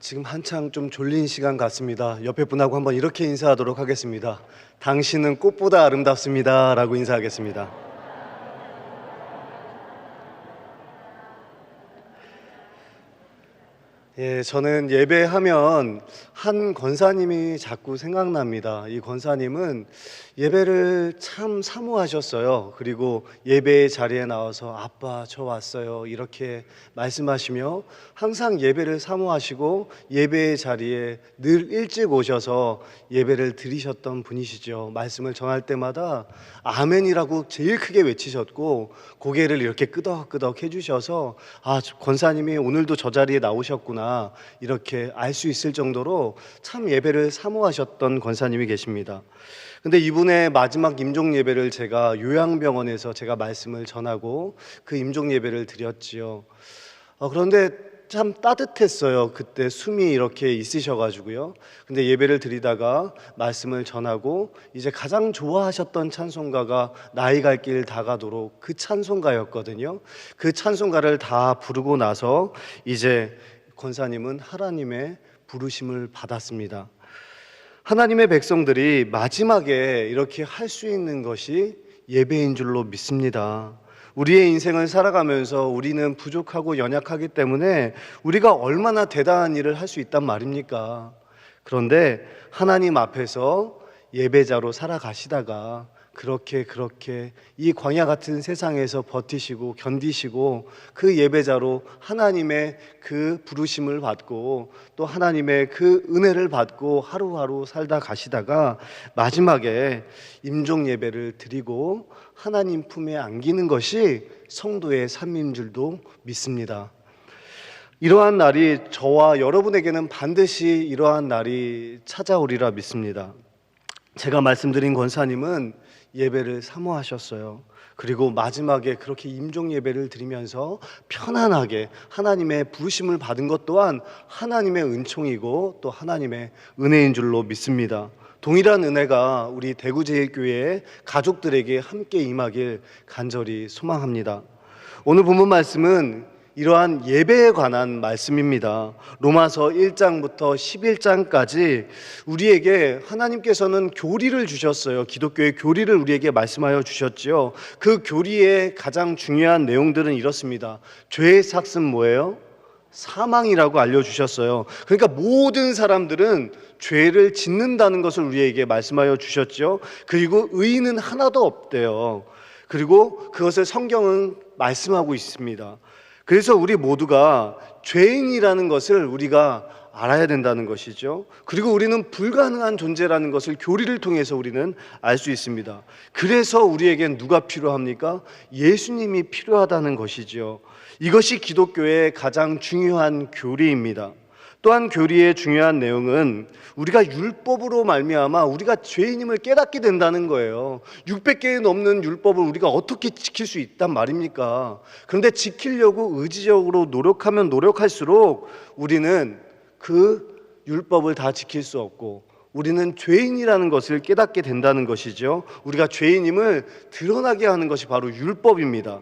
지금 한창 좀 졸린 시간 같습니다. 옆에 분하고 한번 이렇게 인사하도록 하겠습니다. 당신은 꽃보다 아름답습니다. 라고 인사하겠습니다. 예, 저는 예배하면 한 권사님이 자꾸 생각납니다. 이 권사님은 예배를 참 사모하셨어요. 그리고 예배의 자리에 나와서 아빠 저 왔어요 이렇게 말씀하시며 항상 예배를 사모하시고 예배의 자리에 늘 일찍 오셔서 예배를 드리셨던 분이시죠. 말씀을 전할 때마다 아멘이라고 제일 크게 외치셨고 고개를 이렇게 끄덕끄덕 해주셔서 권사님이 오늘도 저 자리에 나오셨구나 이렇게 알 수 있을 정도로 참 예배를 사모하셨던 권사님이 계십니다. 근데 이분의 마지막 임종 예배를 제가 요양병원에서 제가 말씀을 전하고 그 임종 예배를 드렸지요. 그런데 참 따뜻했어요. 그때 숨이 이렇게 있으셔가지고요. 근데 예배를 드리다가 말씀을 전하고 이제 가장 좋아하셨던 찬송가가 나이 갈 길 다가도록 그 찬송가였거든요. 그 찬송가를 다 부르고 나서 이제 권사님은 하나님의 부르심을 받았습니다. 하나님의 백성들이 마지막에 이렇게 할 수 있는 것이 예배인 줄로 믿습니다. 우리의 인생을 살아가면서 우리는 부족하고 연약하기 때문에 우리가 얼마나 대단한 일을 할 수 있단 말입니까? 그런데 하나님 앞에서 예배자로 살아가시다가 그렇게 이 광야 같은 세상에서 버티시고 견디시고 그 예배자로 하나님의 그 부르심을 받고 또 하나님의 그 은혜를 받고 하루하루 살다 가시다가 마지막에 임종 예배를 드리고 하나님 품에 안기는 것이 성도의 삶인 줄도 믿습니다. 이러한 날이 저와 여러분에게는 반드시 이러한 날이 찾아오리라 믿습니다. 제가 말씀드린 권사님은 예배를 사모하셨어요. 그리고 마지막에 그렇게 임종 예배를 드리면서 편안하게 하나님의 부르심을 받은 것 또한 하나님의 은총이고 또 하나님의 은혜인 줄로 믿습니다. 동일한 은혜가 우리 대구제일교회 가족들에게 함께 임하길 간절히 소망합니다. 오늘 본문 말씀은 이러한 예배에 관한 말씀입니다. 로마서 1장부터 11장까지 우리에게 하나님께서는 교리를 주셨어요. 기독교의 교리를 우리에게 말씀하여 주셨지요. 그 교리의 가장 중요한 내용들은 이렇습니다. 죄의 삭은 뭐예요? 사망이라고 알려주셨어요. 그러니까 모든 사람들은 죄를 짓는다는 것을 우리에게 말씀하여 주셨죠. 그리고 의인은 하나도 없대요. 그리고 그것을 성경은 말씀하고 있습니다. 그래서 우리 모두가 죄인이라는 것을 우리가 알아야 된다는 것이죠. 그리고 우리는 불가능한 존재라는 것을 교리를 통해서 우리는 알 수 있습니다. 그래서 우리에겐 누가 필요합니까? 예수님이 필요하다는 것이죠. 이것이 기독교의 가장 중요한 교리입니다. 또한 교리의 중요한 내용은 우리가 율법으로 말미암아 우리가 죄인임을 깨닫게 된다는 거예요. 600개의 넘는 율법을 우리가 어떻게 지킬 수 있단 말입니까? 그런데 지키려고 의지적으로 노력하면 노력할수록 우리는 그 율법을 다 지킬 수 없고 우리는 죄인이라는 것을 깨닫게 된다는 것이죠. 우리가 죄인임을 드러나게 하는 것이 바로 율법입니다.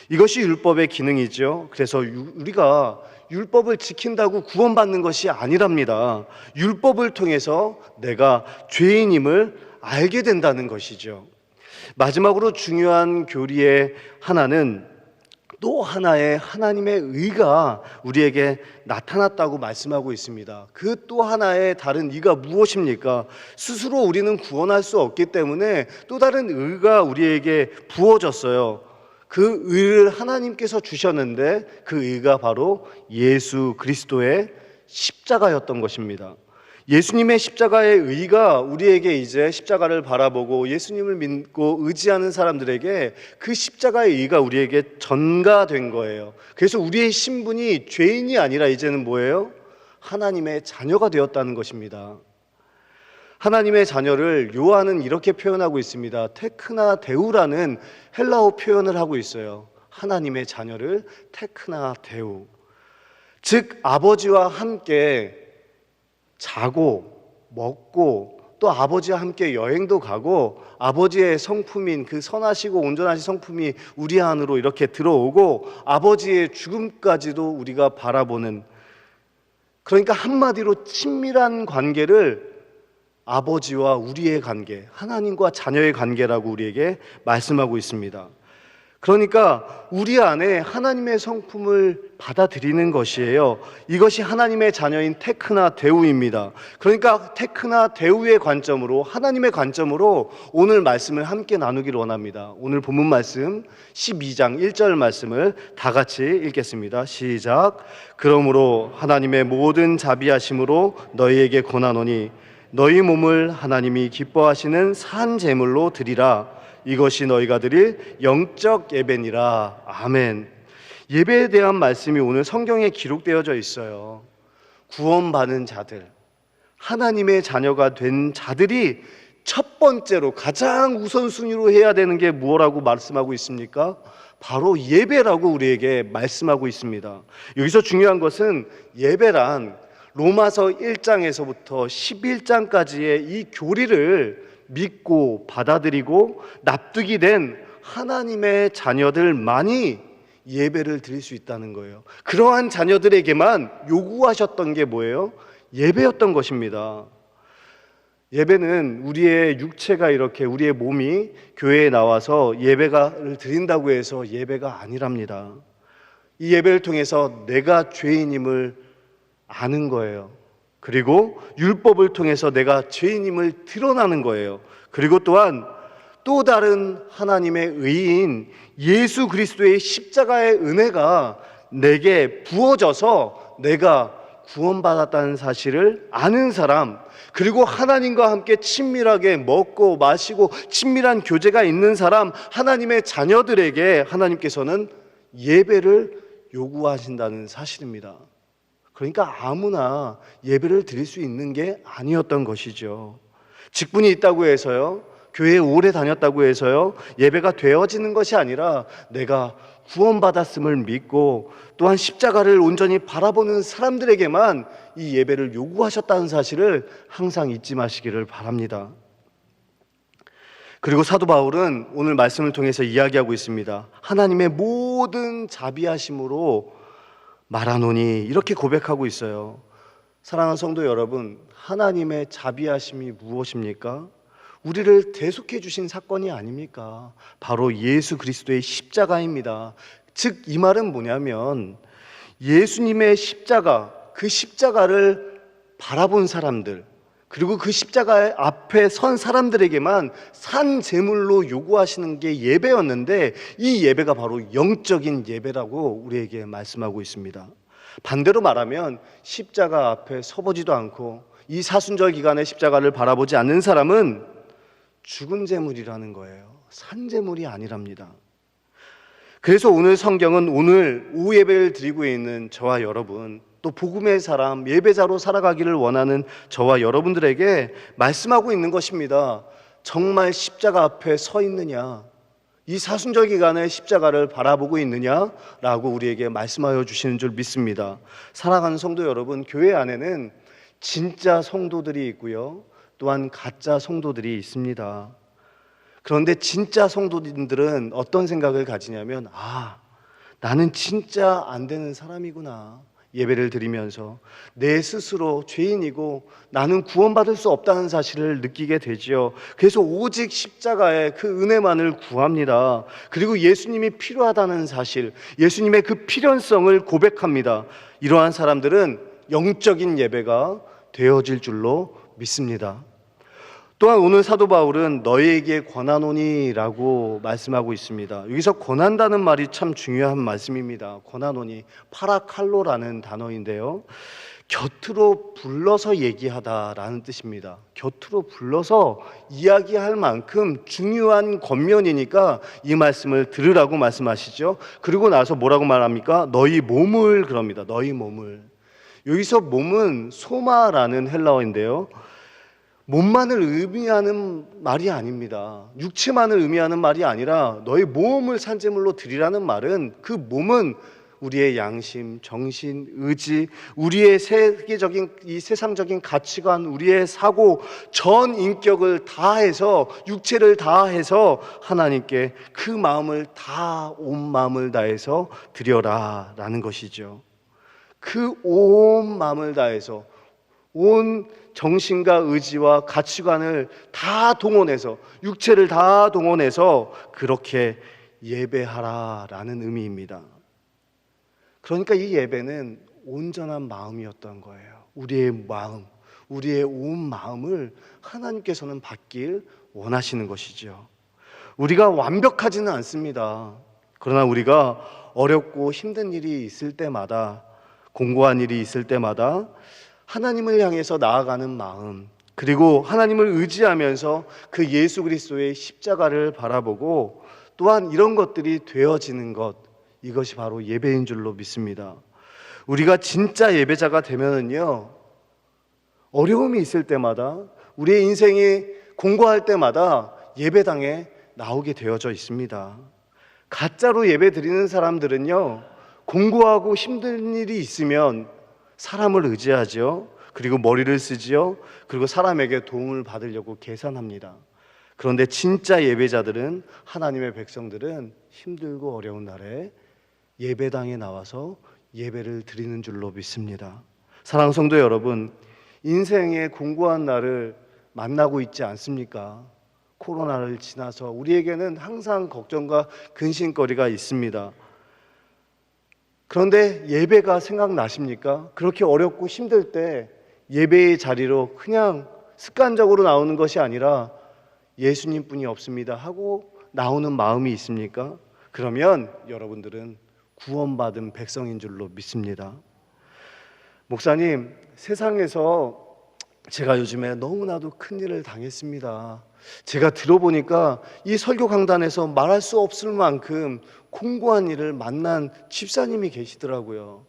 이것이 율법의 기능이죠. 그래서 우리가 율법을 지킨다고 구원받는 것이 아니랍니다. 율법을 통해서 내가 죄인임을 알게 된다는 것이죠. 마지막으로 중요한 교리의 하나는 또 하나의 하나님의 의가 우리에게 나타났다고 말씀하고 있습니다. 그 또 하나의 다른 의가 무엇입니까? 스스로 우리는 구원할 수 없기 때문에 또 다른 의가 우리에게 부어졌어요. 그 의를 하나님께서 주셨는데 그 의가 바로 예수 그리스도의 십자가였던 것입니다. 예수님의 십자가의 의가 우리에게 이제 십자가를 바라보고 예수님을 믿고 의지하는 사람들에게 그 십자가의 의가 우리에게 전가된 거예요. 그래서 우리의 신분이 죄인이 아니라 이제는 뭐예요? 하나님의 자녀가 되었다는 것입니다. 하나님의 자녀를 요한은 이렇게 표현하고 있습니다. 테크나 데우라는 헬라어 표현을 하고 있어요. 하나님의 자녀를 테크나 데우, 즉 아버지와 함께 자고 먹고 또 아버지와 함께 여행도 가고 아버지의 성품인 그 선하시고 온전하신 성품이 우리 안으로 이렇게 들어오고 아버지의 죽음까지도 우리가 바라보는 그러니까 한마디로 친밀한 관계를 아버지와 우리의 관계, 하나님과 자녀의 관계라고 우리에게 말씀하고 있습니다. 그러니까 우리 안에 하나님의 성품을 받아들이는 것이에요. 이것이 하나님의 자녀인 테크나 데우입니다. 그러니까 테크나 데우의 관점으로, 하나님의 관점으로 오늘 말씀을 함께 나누기를 원합니다. 오늘 본문 말씀 12장 1절 말씀을 다 같이 읽겠습니다. 시작. 그러므로 하나님의 모든 자비하심으로 너희에게 권하노니 너희 몸을 하나님이 기뻐하시는 산 제물로 드리라. 이것이 너희가 드릴 영적 예배니라. 아멘. 예배에 대한 말씀이 오늘 성경에 기록되어져 있어요. 구원받은 자들, 하나님의 자녀가 된 자들이 첫 번째로 가장 우선순위로 해야 되는 게 무엇라고 말씀하고 있습니까? 바로 예배라고 우리에게 말씀하고 있습니다. 여기서 중요한 것은 예배란 로마서 1장에서부터 11장까지의 이 교리를 믿고 받아들이고 납득이 된 하나님의 자녀들만이 예배를 드릴 수 있다는 거예요. 그러한 자녀들에게만 요구하셨던 게 뭐예요? 예배였던 것입니다. 예배는 우리의 육체가 이렇게 우리의 몸이 교회에 나와서 예배를 드린다고 해서 예배가 아니랍니다. 이 예배를 통해서 내가 죄인임을 아는 거예요. 그리고 율법을 통해서 내가 죄인임을 드러나는 거예요. 그리고 또한 또 다른 하나님의 의인 예수 그리스도의 십자가의 은혜가 내게 부어져서 내가 구원받았다는 사실을 아는 사람, 그리고 하나님과 함께 친밀하게 먹고 마시고 친밀한 교제가 있는 사람, 하나님의 자녀들에게 하나님께서는 예배를 요구하신다는 사실입니다. 그러니까 아무나 예배를 드릴 수 있는 게 아니었던 것이죠. 직분이 있다고 해서요, 교회에 오래 다녔다고 해서요, 예배가 되어지는 것이 아니라 내가 구원받았음을 믿고 또한 십자가를 온전히 바라보는 사람들에게만 이 예배를 요구하셨다는 사실을 항상 잊지 마시기를 바랍니다. 그리고 사도 바울은 오늘 말씀을 통해서 이야기하고 있습니다. 하나님의 모든 자비하심으로 말하노니, 이렇게 고백하고 있어요. 사랑하는 성도 여러분, 하나님의 자비하심이 무엇입니까? 우리를 대속해 주신 사건이 아닙니까? 바로 예수 그리스도의 십자가입니다. 즉 이 말은 뭐냐면 예수님의 십자가, 그 십자가를 바라본 사람들, 그리고 그 십자가 앞에 선 사람들에게만 산 제물로 요구하시는 게 예배였는데, 이 예배가 바로 영적인 예배라고 우리에게 말씀하고 있습니다. 반대로 말하면 십자가 앞에 서보지도 않고 이 사순절 기간에 십자가를 바라보지 않는 사람은 죽은 제물이라는 거예요. 산 제물이 아니랍니다. 그래서 오늘 성경은 오늘 오후 예배를 드리고 있는 저와 여러분, 또 복음의 사람, 예배자로 살아가기를 원하는 저와 여러분들에게 말씀하고 있는 것입니다. 정말 십자가 앞에 서 있느냐, 이 사순절 기간에 십자가를 바라보고 있느냐라고 우리에게 말씀하여 주시는 줄 믿습니다. 사랑하는 성도 여러분, 교회 안에는 진짜 성도들이 있고요, 또한 가짜 성도들이 있습니다. 그런데 진짜 성도들은 어떤 생각을 가지냐면, 나는 진짜 안 되는 사람이구나. 예배를 드리면서 내 스스로 죄인이고 나는 구원받을 수 없다는 사실을 느끼게 되지요. 그래서 오직 십자가의 그 은혜만을 구합니다. 그리고 예수님이 필요하다는 사실, 예수님의 그 필연성을 고백합니다. 이러한 사람들은 영적인 예배가 되어질 줄로 믿습니다. 또한 오늘 사도 바울은 너희에게 권하노니라고 말씀하고 있습니다. 여기서 권한다는 말이 참 중요한 말씀입니다. 권하노니, 파라칼로라는 단어인데요, 곁으로 불러서 얘기하다라는 뜻입니다. 곁으로 불러서 이야기할 만큼 중요한 권면이니까 이 말씀을 들으라고 말씀하시죠. 그리고 나서 뭐라고 말합니까? 너희 몸을, 그럽니다. 너희 몸을. 여기서 몸은 소마라는 헬라어인데요, 몸만을 의미하는 말이 아닙니다. 육체만을 의미하는 말이 아니라 너희 몸을 산제물로 드리라는 말은, 그 몸은 우리의 양심, 정신, 의지, 우리의 세계적인 이 세상적인 가치관, 우리의 사고, 전 인격을 다해서, 육체를 다해서 하나님께 그 마음을 다, 온 마음을 다해서 드려라라는 것이죠. 그 온 마음을 다해서 온 정신과 의지와 가치관을 다 동원해서, 육체를 다 동원해서 그렇게 예배하라라는 의미입니다. 그러니까 이 예배는 온전한 마음이었던 거예요. 우리의 마음, 우리의 온 마음을 하나님께서는 받길 원하시는 것이죠. 우리가 완벽하지는 않습니다. 그러나 우리가 어렵고 힘든 일이 있을 때마다, 공고한 일이 있을 때마다 하나님을 향해서 나아가는 마음, 그리고 하나님을 의지하면서 그 예수 그리스도의 십자가를 바라보고 또한 이런 것들이 되어지는 것, 이것이 바로 예배인 줄로 믿습니다. 우리가 진짜 예배자가 되면은요, 어려움이 있을 때마다, 우리의 인생이 공고할 때마다 예배당에 나오게 되어져 있습니다. 가짜로 예배 드리는 사람들은요, 공고하고 힘든 일이 있으면 사람을 의지하죠. 그리고 머리를 쓰지요. 그리고 사람에게 도움을 받으려고 계산합니다. 그런데 진짜 예배자들은, 하나님의 백성들은 힘들고 어려운 날에 예배당에 나와서 예배를 드리는 줄로 믿습니다. 사랑하는 성도 여러분, 인생의 공고한 날을 만나고 있지 않습니까? 코로나를 지나서 우리에게는 항상 걱정과 근심거리가 있습니다. 그런데 예배가 생각나십니까? 그렇게 어렵고 힘들 때 예배의 자리로 그냥 습관적으로 나오는 것이 아니라 예수님뿐이 없습니다 하고 나오는 마음이 있습니까? 그러면 여러분들은 구원받은 백성인 줄로 믿습니다. 목사님, 세상에서 제가 요즘에 너무나도 큰일을 당했습니다. 제가 들어보니까 이 설교 강단에서 말할 수 없을 만큼 공고한 일을 만난 집사님이 계시더라고요.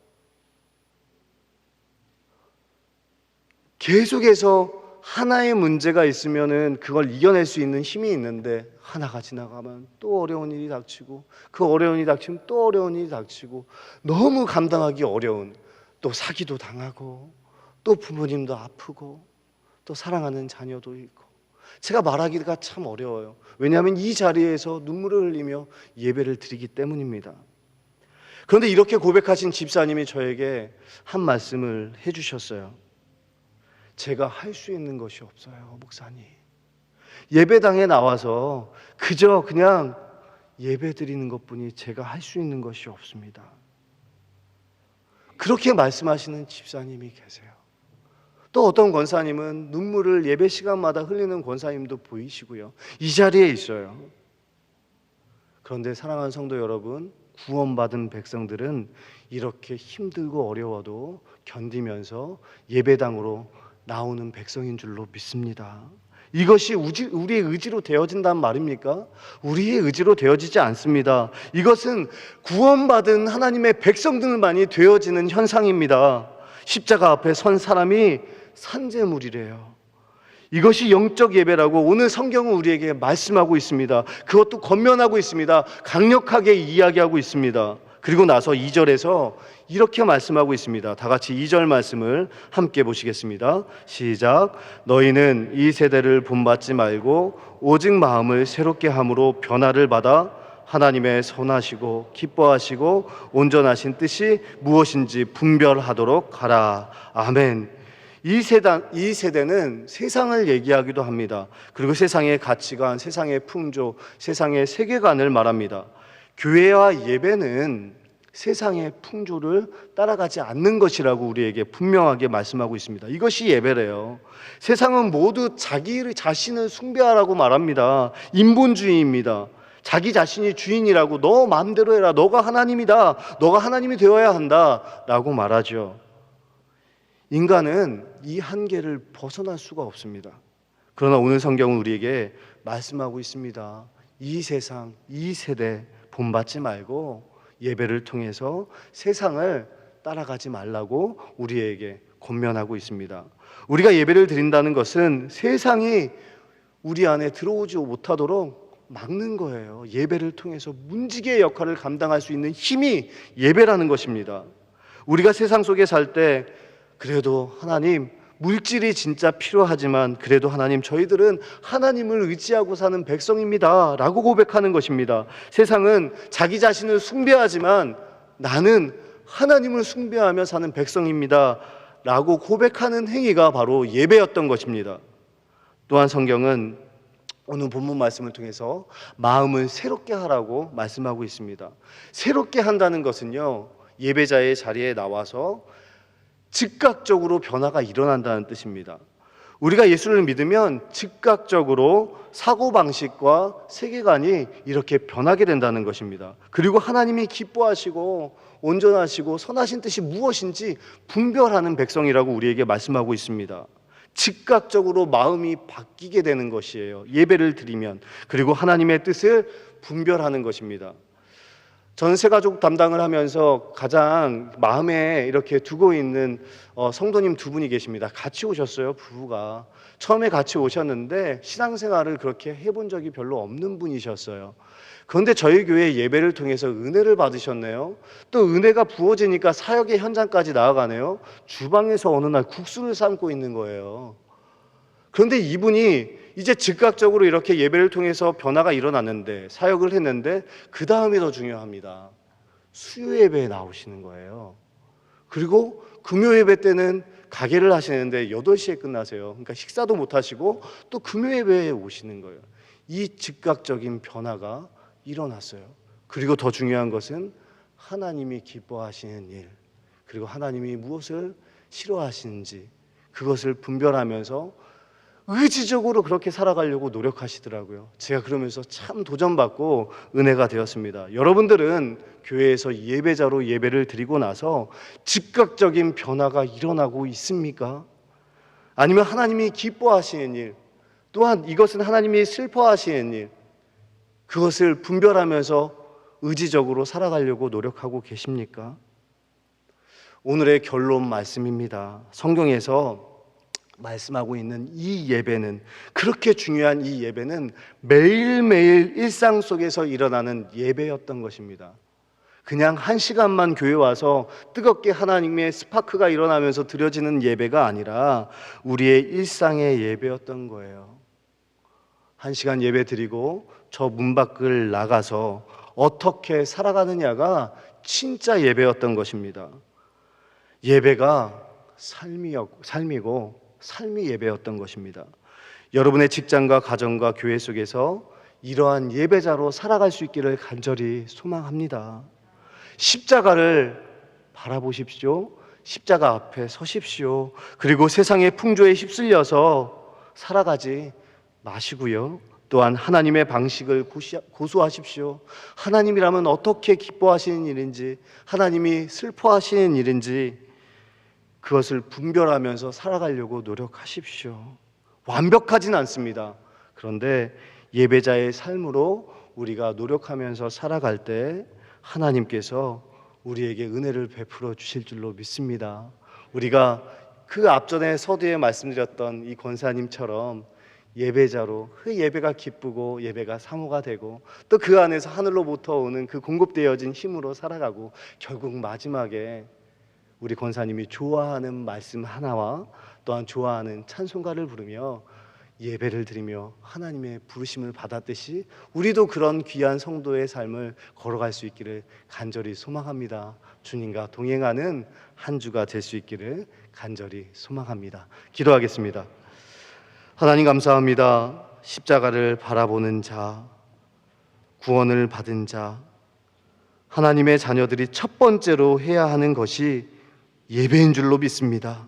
계속해서 하나의 문제가 있으면은 그걸 이겨낼 수 있는 힘이 있는데, 하나가 지나가면 또 어려운 일이 닥치고, 그 어려운 일이 닥치면 또 어려운 일이 닥치고, 너무 감당하기 어려운, 또 사기도 당하고, 또 부모님도 아프고, 또 사랑하는 자녀도 있고, 제가 말하기가 참 어려워요. 왜냐하면 이 자리에서 눈물을 흘리며 예배를 드리기 때문입니다. 그런데 이렇게 고백하신 집사님이 저에게 한 말씀을 해주셨어요. 제가 할 수 있는 것이 없어요, 목사님. 예배당에 나와서 그저 그냥 예배 드리는 것뿐이 제가 할 수 있는 것이 없습니다. 그렇게 말씀하시는 집사님이 계세요. 또 어떤 권사님은 눈물을 예배 시간마다 흘리는 권사님도 보이시고요. 이 자리에 있어요. 그런데 사랑하는 성도 여러분, 구원받은 백성들은 이렇게 힘들고 어려워도 견디면서 예배당으로 나오는 백성인 줄로 믿습니다. 이것이 우리의 의지로 되어진단 말입니까? 우리의 의지로 되어지지 않습니다. 이것은 구원받은 하나님의 백성들만이 되어지는 현상입니다. 십자가 앞에 선 사람이 산재물이래요. 이것이 영적 예배라고 오늘 성경은 우리에게 말씀하고 있습니다. 그것도 권면하고 있습니다. 강력하게 이야기하고 있습니다. 그리고 나서 2절에서 이렇게 말씀하고 있습니다. 다 같이 2절 말씀을 함께 보시겠습니다. 시작. 너희는 이 세대를 본받지 말고 오직 마음을 새롭게 함으로 변화를 받아 하나님의 선하시고 기뻐하시고 온전하신 뜻이 무엇인지 분별하도록 하라. 아멘. 이 세대는 세상을 얘기하기도 합니다. 그리고 세상의 가치관, 세상의 풍조, 세상의 세계관을 말합니다. 교회와 예배는 세상의 풍조를 따라가지 않는 것이라고 우리에게 분명하게 말씀하고 있습니다. 이것이 예배래요. 세상은 모두 자기 자신을 숭배하라고 말합니다. 인본주의입니다. 자기 자신이 주인이라고, 너 마음대로 해라, 너가 하나님이다, 너가 하나님이 되어야 한다 라고 말하죠. 인간은 이 한계를 벗어날 수가 없습니다. 그러나 오늘 성경은 우리에게 말씀하고 있습니다. 이 세상, 이 세대 본받지 말고 예배를 통해서 세상을 따라가지 말라고 우리에게 권면하고 있습니다. 우리가 예배를 드린다는 것은 세상이 우리 안에 들어오지 못하도록 막는 거예요. 예배를 통해서 문지기의 역할을 감당할 수 있는 힘이 예배라는 것입니다. 우리가 세상 속에 살 때 그래도 하나님, 물질이 진짜 필요하지만 그래도 하나님, 저희들은 하나님을 의지하고 사는 백성입니다 라고 고백하는 것입니다. 세상은 자기 자신을 숭배하지만 나는 하나님을 숭배하며 사는 백성입니다 라고 고백하는 행위가 바로 예배였던 것입니다. 또한 성경은 오늘 본문 말씀을 통해서 마음을 새롭게 하라고 말씀하고 있습니다. 새롭게 한다는 것은요, 예배자의 자리에 나와서 즉각적으로 변화가 일어난다는 뜻입니다. 우리가 예수를 믿으면 즉각적으로 사고방식과 세계관이 이렇게 변하게 된다는 것입니다. 그리고 하나님이 기뻐하시고 온전하시고 선하신 뜻이 무엇인지 분별하는 백성이라고 우리에게 말씀하고 있습니다. 즉각적으로 마음이 바뀌게 되는 것이에요. 예배를 드리면. 그리고 하나님의 뜻을 분별하는 것입니다. 저는 새가족 담당을 하면서 가장 마음에 이렇게 두고 있는 성도님 두 분이 계십니다. 같이 오셨어요, 부부가. 처음에 같이 오셨는데 신앙생활을 그렇게 해본 적이 별로 없는 분이셨어요. 그런데 저희 교회 예배를 통해서 은혜를 받으셨네요. 또 은혜가 부어지니까 사역의 현장까지 나아가네요. 주방에서 어느 날 국수를 삶고 있는 거예요. 그런데 이분이 이제 즉각적으로 이렇게 예배를 통해서 변화가 일어났는데, 사역을 했는데, 그 다음이 더 중요합니다. 수요 예배에 나오시는 거예요. 그리고 금요 예배 때는 가게를 하시는데 8시에 끝나세요. 그러니까 식사도 못 하시고 또 금요 예배에 오시는 거예요. 이 즉각적인 변화가 일어났어요. 그리고 더 중요한 것은 하나님이 기뻐하시는 일, 그리고 하나님이 무엇을 싫어하시는지 그것을 분별하면서 의지적으로 그렇게 살아가려고 노력하시더라고요. 제가 그러면서 참 도전받고 은혜가 되었습니다. 여러분들은 교회에서 예배자로 예배를 드리고 나서 즉각적인 변화가 일어나고 있습니까? 아니면 하나님이 기뻐하시는 일, 또한 이것은 하나님이 슬퍼하시는 일, 그것을 분별하면서 의지적으로 살아가려고 노력하고 계십니까? 오늘의 결론 말씀입니다. 성경에서 말씀하고 있는 이 예배는, 그렇게 중요한 이 예배는 매일매일 일상 속에서 일어나는 예배였던 것입니다. 그냥 한 시간만 교회 와서 뜨겁게 하나님의 스파크가 일어나면서 드려지는 예배가 아니라 우리의 일상의 예배였던 거예요. 한 시간 예배 드리고 저 문 밖을 나가서 어떻게 살아가느냐가 진짜 예배였던 것입니다. 예배가 삶이고 삶이 예배였던 것입니다. 여러분의 직장과 가정과 교회 속에서 이러한 예배자로 살아갈 수 있기를 간절히 소망합니다. 십자가를 바라보십시오. 십자가 앞에 서십시오. 그리고 세상의 풍조에 휩쓸려서 살아가지 마시고요. 또한 하나님의 방식을 고수하십시오. 하나님이라면 어떻게 기뻐하시는 일인지, 하나님이 슬퍼하시는 일인지 그것을 분별하면서 살아가려고 노력하십시오. 완벽하진 않습니다. 그런데 예배자의 삶으로 우리가 노력하면서 살아갈 때 하나님께서 우리에게 은혜를 베풀어 주실 줄로 믿습니다. 우리가 그 앞전에 서두에 말씀드렸던 이 권사님처럼 예배자로 그 예배가 기쁘고 예배가 사모가 되고 또 그 안에서 하늘로부터 오는 그 공급되어진 힘으로 살아가고 결국 마지막에 우리 권사님이 좋아하는 말씀 하나와 또한 좋아하는 찬송가를 부르며 예배를 드리며 하나님의 부르심을 받았듯이 우리도 그런 귀한 성도의 삶을 걸어갈 수 있기를 간절히 소망합니다. 주님과 동행하는 한 주가 될 수 있기를 간절히 소망합니다. 기도하겠습니다. 하나님 감사합니다. 십자가를 바라보는 자, 구원을 받은 자, 하나님의 자녀들이 첫 번째로 해야 하는 것이 예배인 줄로 믿습니다.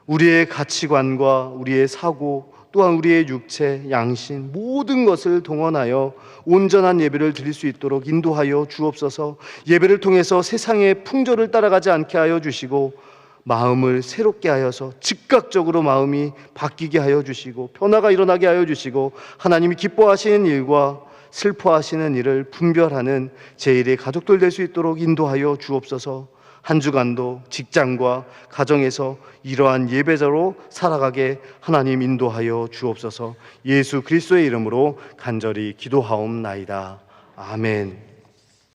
우리의 가치관과 우리의 사고, 또한 우리의 육체, 양심 모든 것을 동원하여 온전한 예배를 드릴 수 있도록 인도하여 주옵소서. 예배를 통해서 세상의 풍조를 따라가지 않게 하여 주시고 마음을 새롭게 하여서 즉각적으로 마음이 바뀌게 하여 주시고 변화가 일어나게 하여 주시고 하나님이 기뻐하시는 일과 슬퍼하시는 일을 분별하는 제1의 가족들 될 수 있도록 인도하여 주옵소서. 한 주간도 직장과 가정에서 이러한 예배자로 살아가게 하나님 인도하여 주옵소서. 예수 그리스도의 이름으로 간절히 기도하옵나이다. 아멘.